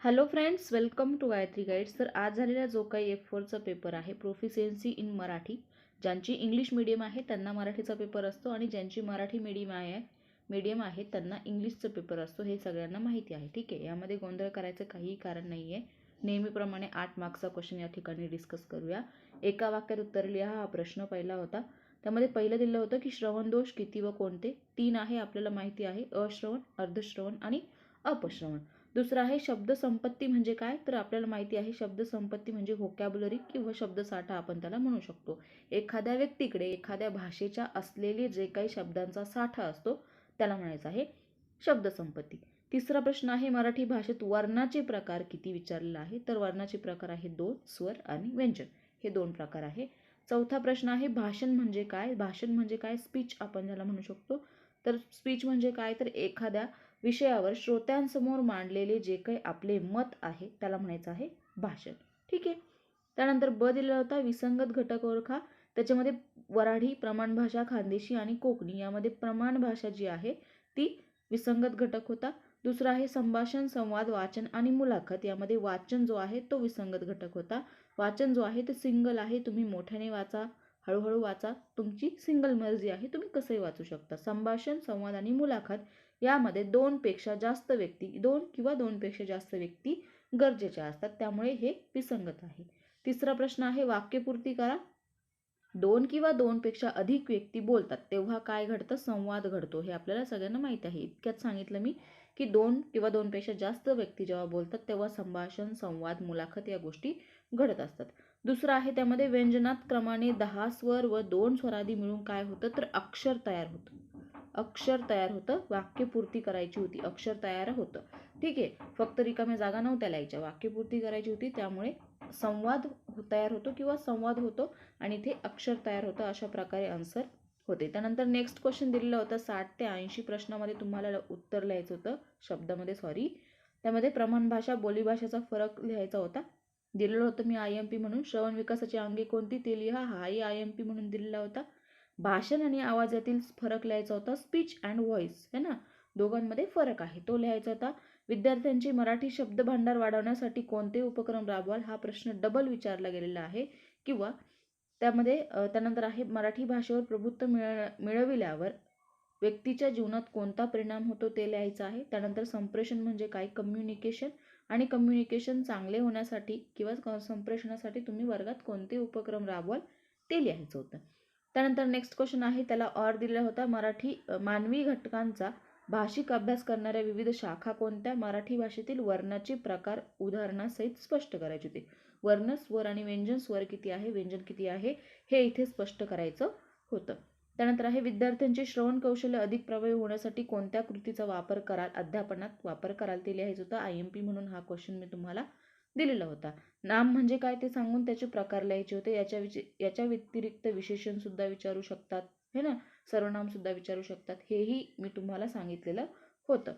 Hello friends, welcome to Gayatri guides. तर आज झालेला जो काही F4चा पेपर आहे प्रोफिशियन्सी इन मराठी, ज्यांची इंग्लिश मीडियम आहे त्यांना मराठीचा पेपर असतो आणि ज्यांची मराठी मीडियम आहे त्यांना इंग्लिशचा पेपर असतो, हे सगळ्यांना माहिती आहे. ठीक आहे, यामध्ये गोंधळ करायचं काहीही कारण नाही आहे. नेहमीप्रमाणे 8 मार्क्सचा क्वेश्चन या ठिकाणी डिस्कस करूया. एका वाक्यात उत्तर लिहा हा प्रश्न पहिला होता. त्यामध्ये पहिलं दिलं होतं की श्रवण दोष किती व कोणते. 3 आहे, आपल्याला माहिती आहे, अश्रवण, अर्धश्रवण आणि अपश्रवण. दुसरा आहे शब्दसंपत्ती म्हणजे काय, तर आपल्याला माहिती आहे शब्दसंपत्ती म्हणजे व्होकॅब्युलरी किंवा शब्दसाठा आपण त्याला म्हणू शकतो. एखाद्या व्यक्तीकडे एखाद्या भाषेच्या असलेले जे काही शब्दांचा साठा असतो त्याला म्हणायचं आहे शब्दसंपत्ती. तिसरा प्रश्न आहे मराठी भाषेत वर्णाचे प्रकार किती विचारलेला आहे, तर वर्णाचे प्रकार आहे 2, स्वर आणि व्यंजन, हे 2 प्रकार आहे. चौथा प्रश्न आहे भाषण म्हणजे काय. भाषण म्हणजे काय, स्पीच आपण त्याला म्हणू शकतो. तर स्पीच म्हणजे काय, तर एखाद्या विषयावर श्रोत्यांसमोर मांडलेले जे काही आपले मत आहे त्याला म्हणायचं आहे भाषण. ठीक आहे. त्यानंतर ब दिलेला होता विसंगत घटक ओळखा. त्याच्यामध्ये वऱ्हाडी, प्रमाण भाषा, खानदेशी आणि कोकणी यामध्ये प्रमाण भाषा जी आहे ती विसंगत घटक होता. दुसरा आहे संभाषण, संवाद, वाचन आणि मुलाखत, यामध्ये वाचन जो आहे तो विसंगत घटक होता. वाचन जो आहे ते सिंगल आहे, तुम्ही मोठ्याने वाचा, हळूहळू वाचा, तुमची सिंगल मर्जी आहे, तुम्ही कसंही वाचू शकता. संभाषण, संवाद आणि मुलाखत यामध्ये 2 किंवा 2 पेक्षा जास्त व्यक्ती गरजेच्या असतात, त्यामुळे हे विसंगत आहे. तिसरा प्रश्न आहे वाक्यपूर्ती करा. 2 किंवा 2 पेक्षा अधिक व्यक्ती बोलतात तेव्हा काय घडतं, संवाद घडतो, हे आपल्याला सगळ्यांना माहिती आहे. इतक्यात सांगितलं मी की 2 किंवा 2 पेक्षा जास्त व्यक्ती जेव्हा बोलतात तेव्हा संभाषण, संवाद, मुलाखत या गोष्टी घडत असतात. दुसरं आहे त्यामध्ये व्यंजनात क्रमाने 10 स्वर व 2 स्वरादी मिळून काय होतं, तर अक्षर तयार होतं. वाक्यपूर्ती करायची होती, अक्षर तयार होतं. ठीक आहे, फक्त रिकाम्या जागा नव्हत्या लिहायच्या, वाक्यपूर्ती करायची होती, त्यामुळे संवाद तयार होतो किंवा संवाद होतो आणि इथे अक्षर तयार होतं. अशा प्रकारे आन्सर होते. त्यानंतर नेक्स्ट क्वेश्चन दिलेलं होतं 60 ते 80 प्रश्नामध्ये तुम्हाला उत्तर लिहायचं होतं, शब्दामध्ये त्यामध्ये प्रमाण भाषा, बोलीभाषेचा फरक लिहायचा होता. दिलेलं होतं मी IMP म्हणून. श्रवण विकासाची अंगे कोणती ते लिहा, हाही IMP म्हणून दिलेला होता. भाषण आणि आवाज यातील फरक लिहायचा होता, स्पीच अँड व्हॉइस है ना, दोघांमध्ये फरक आहे तो लिहायचा होता. विद्यार्थ्यांची मराठी शब्द भांडार वाढवण्यासाठी कोणते उपक्रम राबवाल, हा प्रश्न डबल विचारला गेलेला आहे. किंवा त्यामध्ये त्यानंतर आहे मराठी भाषेवर प्रभुत्व मिळविल्यावर व्यक्तीच्या जीवनात कोणता परिणाम होतो ते लिहायचं आहे. त्यानंतर संप्रेषण म्हणजे काय, कम्युनिकेशन, आणि कम्युनिकेशन चांगले होण्यासाठी किंवा संप्रेषणासाठी तुम्ही वर्गात कोणते उपक्रम राबवाल ते लिहायचं होतं. त्यानंतर नेक्स्ट क्वेश्चन आहे, त्याला ऑर दिलेला होता, मानवी घटकांचा भाषिक अभ्यास करणाऱ्या विविध शाखा कोणत्या. मराठी भाषेतील वर्णाचे प्रकार उदाहरणासहित स्पष्ट करायचे होते. वर्ण, स्वर आणि व्यंजन, स्वर किती आहे, व्यंजन किती आहे, हे इथे स्पष्ट करायचं होतं. त्यानंतर आहे विद्यार्थ्यांचे श्रवण कौशल्य अधिक प्रभावी होण्यासाठी कोणत्या कृतीचा वापर कराल, अध्यापनात वापर कराल, ते लिहायचं होतं. IMP म्हणून हा क्वेश्चन मी तुम्हाला दिलेला होता. नाम म्हणजे काय ते सांगून त्याचे प्रकार लिहायचे होते. याच्या व्यतिरिक्त विशेषण सुद्धा विचारू शकतात है ना, सर्वनाम सुद्धा विचारू शकतात, हेही मी तुम्हाला सांगितलेलं होतं.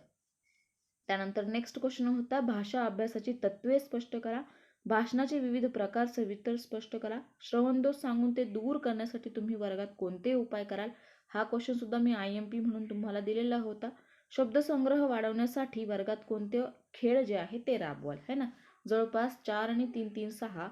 त्यानंतर नेक्स्ट क्वेश्चन होता भाषा अभ्यासाची तत्वे स्पष्ट करा. भाषणाचे विविध प्रकार सविस्तर स्पष्ट करा. श्रवणदोष सांगून ते दूर करण्यासाठी तुम्ही वर्गात कोणते उपाय कराल, हा क्वेश्चन सुद्धा मी IMP म्हणून तुम्हाला दिलेला होता. शब्दसंग्रह वाढवण्यासाठी वर्गात कोणते खेळ जे आहे ते राबवाल है ना. जवळपास 4 आणि 3, 3, 6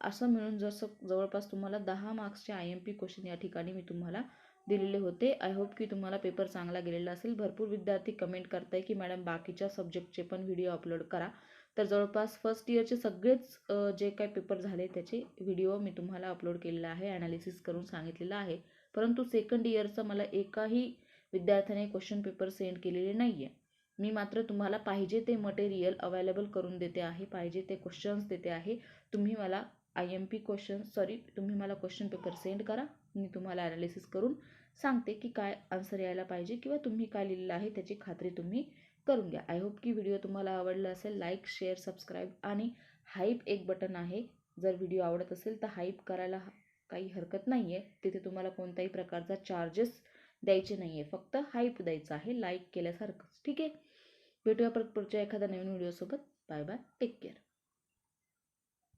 असं मिळून जवळपास तुम्हाला 10 मार्क्सचे IMP क्वेश्चन या ठिकाणी मी तुम्हाला दिलेले होते. आय होप की तुम्हाला पेपर चांगला गेलेला असेल. भरपूर विद्यार्थी कमेंट करताय की मॅडम बाकीच्या सब्जेक्टचे पण व्हिडिओ अपलोड करा. तर जवळपास फर्स्ट इयरचे सगळेच जे काही पेपर झाले त्याचे व्हिडिओ मी तुम्हाला अपलोड केलेला आहे, ॲनालिसिस करून सांगितलेलं आहे. परंतु सेकंड इयरचा मला एकाही विद्यार्थ्याने क्वेश्चन पेपर सेंड केलेले नाही आहे. मी मात्र तुम्हाला पाहिजे ते मटेरियल अवेलेबल करून देते आहे, पाहिजे ते क्वेश्चन्स देते आहे. तुम्ही मला तुम्ही मला क्वेश्चन पेपर सेंड करा, मी तुम्हाला ॲनालिसिस करून सांगते की काय आन्सर यायला पाहिजे किंवा तुम्ही काय लिहिलेलं आहे त्याची खात्री तुम्ही करून घ्या. आय होप की व्हिडिओ तुम्हाला आवडला असेल. लाईक, शेअर, सबस्क्राईब आणि हाईप एक बटन आहे. जर व्हिडिओ आवडत असेल तर हाईप करायला काही हरकत नाही आहे. तिथे तुम्हाला कोणत्याही प्रकारचा चार्जेस द्यायचे नाही आहे, फक्त हाईप द्यायचं आहे लाईक केल्यासारखंच. ठीक आहे, भेटूया परत पुढच्या एखाद्या नवीन व्हिडिओसोबत. Bye bye, take care.